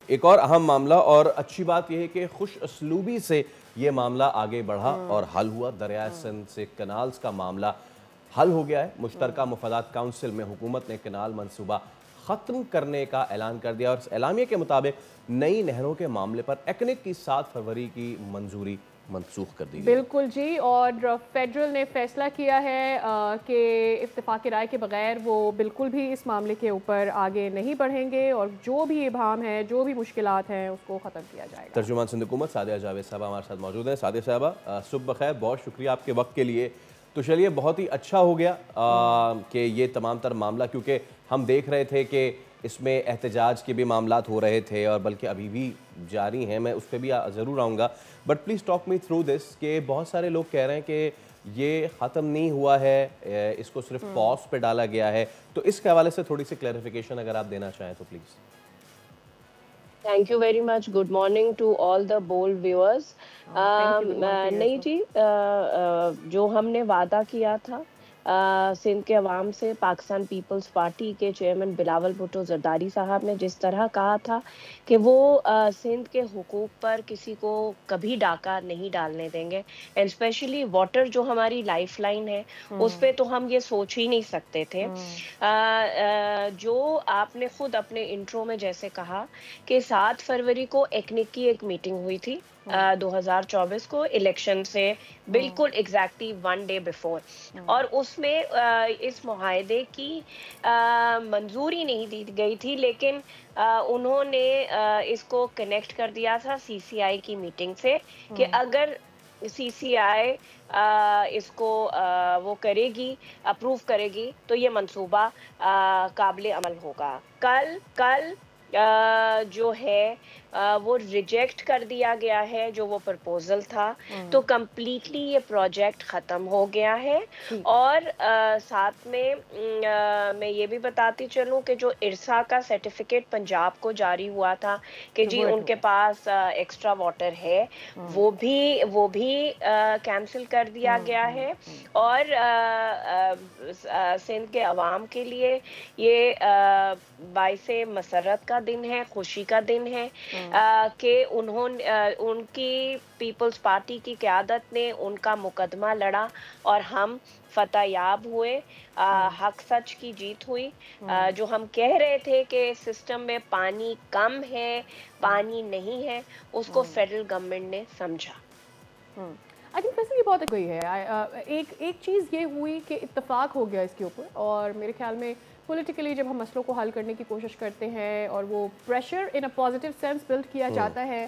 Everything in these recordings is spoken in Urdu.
ایک اور اہم معاملہ اور اچھی بات یہ ہے کہ خوش اسلوبی سے یہ معاملہ آگے بڑھا اور حل ہوا. دریائے سندھ سے کنالز کا معاملہ حل ہو گیا ہے. مشترکہ مفادات کونسل میں حکومت نے کنال منصوبہ ختم کرنے کا اعلان کر دیا اور اس اعلامیے کے مطابق نئی نہروں کے معاملے پر ایکنک کی 7 فروری کی منظوری منسوخ کر دی گئی. بالکل جی، اور فیڈرل نے فیصلہ کیا ہے کہ اتفاق رائے کے بغیر وہ بالکل بھی اس معاملے کے اوپر آگے نہیں بڑھیں گے اور جو بھی ابہام ہے، جو بھی مشکلات ہیں اس کو ختم کیا جائے گا. ترجمان سندھ حکومت سعدیہ جاوید صاحبہ ہمارے ساتھ موجود ہیں. سعدیہ صاحبہ صبح بخیر، بہت شکریہ آپ کے وقت کے لیے. تو چلیے بہت ہی اچھا ہو گیا کہ یہ تمام تر معاملہ، کیونکہ ہم دیکھ رہے تھے کہ اس میں احتجاج کے بھی معاملات ہو رہے تھے اور بلکہ ابھی بھی جاری ہیں. میں اس پہ بھی ضرور آؤں گا، but please talk me through this کہ بہت سارے لوگ کہہ رہے ہیں کہ یہ ختم نہیں ہوا ہے، اس کو صرف پاز پہ ڈالا گیا ہے. تو اس کے حوالے سے تھوڑی سی کلیریفیکیشن اگر آپ دینا چاہیں تو please. Thank you very much. Good morning to all the bold viewers. نہیں جی، جو ہم نے وعدہ کیا تھا سندھ کے عوام سے، پاکستان پیپلز پارٹی کے چیئرمین بلاول بھٹو زرداری صاحب نے جس طرح کہا تھا کہ وہ سندھ کے حقوق پر کسی کو کبھی ڈاکہ نہیں ڈالنے دیں گے، اینڈ اسپیشلی واٹر جو ہماری لائف لائن ہے اس پہ تو ہم یہ سوچ ہی نہیں سکتے تھے. جو آپ نے خود اپنے انٹرو میں جیسے کہا کہ 7 فروری کو ایکنک کی ایک میٹنگ ہوئی تھی 2024 کو الیکشن سے بالکل ایگزیکٹلی 1 ڈے بیفور، اور اس میں اس معاہدے کی منظوری نہیں دی گئی تھی، لیکن انہوں نے اس کو کنیکٹ کر دیا تھا سی سی آئی کی میٹنگ سے کہ اگر سی سی آئی اس کو وہ کرے گی، اپروو کرے گی تو یہ منصوبہ قابل عمل ہوگا. کل جو ہے وہ ریجیکٹ کر دیا گیا ہے جو وہ پرپوزل تھا، تو کمپلیٹلی یہ پروجیکٹ ختم ہو گیا ہے. اور ساتھ میں میں یہ بھی بتاتی چلوں کہ جو ارسا کا سرٹیفکیٹ پنجاب کو جاری ہوا تھا کہ جی ان کے پاس ایکسٹرا واٹر ہے، وہ بھی کینسل کر دیا گیا ہے. اور سندھ کے عوام کے لیے یہ باعث مسرت کا دن ہے، خوشی کا دن ہے کہ ان کی پیپلز پارٹی کی قیادت نے ان کا مقدمہ لڑا اور ہم فتح یاب ہوئے، حق سچ کی جیت ہوئی. جو ہم کہہ رہے تھے کہ سسٹم میں پانی کم ہے، پانی نہیں ہے، اس کو فیڈرل گورنمنٹ نے سمجھا. آئی تھنک ویسے یہ بہت کوئی ہے. ایک چیز یہ ہوئی کہ اتفاق ہو گیا اس کے اوپر، اور میرے خیال میں پولیٹیکلی جب ہم مسئلوں کو حل کرنے کی کوشش کرتے ہیں اور وہ pressure in a positive sense build کیا جاتا ہے،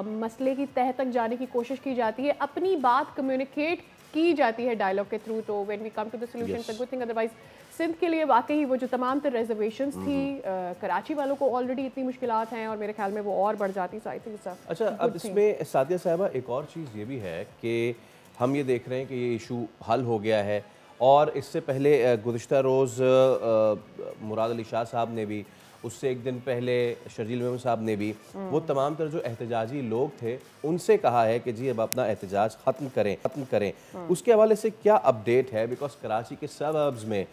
مسئلے کی تہہ تک جانے کی کوشش کی جاتی ہے، اپنی بات کمیونیکیٹ کی جاتی ہے ڈائلاگ کے تھرو، تو when we come to the solution it's a good thing. Otherwise Sindh کے لیے واقعی وہ جو تمام تر ریزرویشنز تھی، کراچی والوں کو آلریڈی اتنی مشکلات ہیں اور میرے خیال میں وہ اور بڑھ جاتی. اچھا، اب اس میں سعدیہ صاحبہ ایک اور چیز یہ بھی ہے کہ ہم یہ دیکھ رہے ہیں کہ یہ ایشو حل ہو گیا ہے، اور اس سے پہلے گزشتہ روز مراد علی شاہ صاحب نے بھی، اس سے ایک دن پہلے شرجیل محمد صاحب نے بھی، وہ تمام تر جو احتجاجی لوگ تھے ان سے کہا ہے کہ جی اب اپنا احتجاج ختم کریں. اس کے حوالے سے کیا اپڈیٹ ہے؟ بیکاز کراچی کے سبربز میں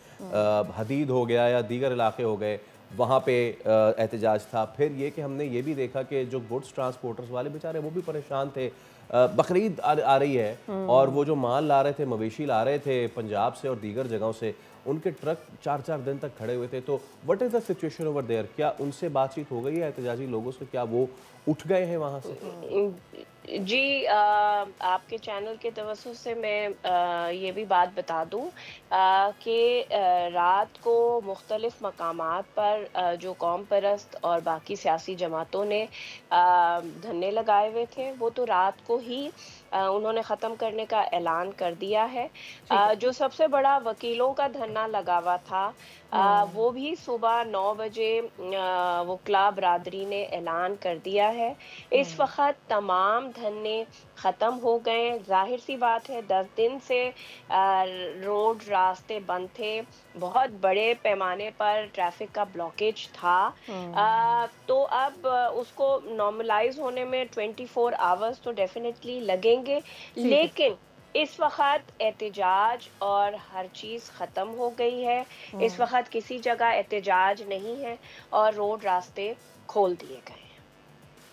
حدید ہو گیا یا دیگر علاقے ہو گئے، وہاں پہ احتجاج تھا. پھر یہ کہ ہم نے یہ بھی دیکھا کہ جو گڈس ٹرانسپورٹرز والے بیچارے وہ بھی پریشان تھے. بقرعید آ رہی ہے اور وہ جو مال لا رہے تھے، مویشی لا رہے تھے پنجاب سے اور دیگر جگہوں سے، ان کے ٹرک 4 دن تک کھڑے ہوئے تھے. تو what is the situation over there? کیا ان سے بات چیت ہو گئی ہے احتجاجی لوگوں سے؟ کیا وہ اٹھ گئے ہیں وہاں سے؟ جی، آپ کے چینل کے توسط سے میں یہ بھی بات بتا دوں کہ رات کو مختلف مقامات پر جو قوم پرست اور باقی سیاسی جماعتوں نے دھرنے لگائے ہوئے تھے، وہ تو رات کو ہی انہوں نے ختم کرنے کا اعلان کر دیا ہے. جو سب سے بڑا وکیلوں کا دھرنا لگا ہوا تھا، وہ بھی صبح 9 بجے وکلا برادری نے اعلان کر دیا ہے. اس وقت تمام دھرنے ختم ہو گئے. ظاہر سی بات ہے 10 دن سے روڈ راستے بند تھے، بہت بڑے پیمانے پر ٹریفک کا بلاکیج تھا. تو اب اس کو نارملائز ہونے میں 24 آورز تو ڈیفینیٹلی لگیں گے، لیکن اس وقت احتجاج اور ہر چیز ختم ہو گئی ہے. اس وقت کسی جگہ احتجاج نہیں ہے اور روڈ راستے کھول دیے گئے ہیں.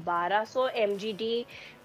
1200 MGD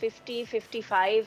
50-55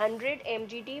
100 MGD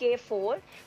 K4,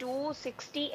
260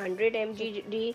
100 MGD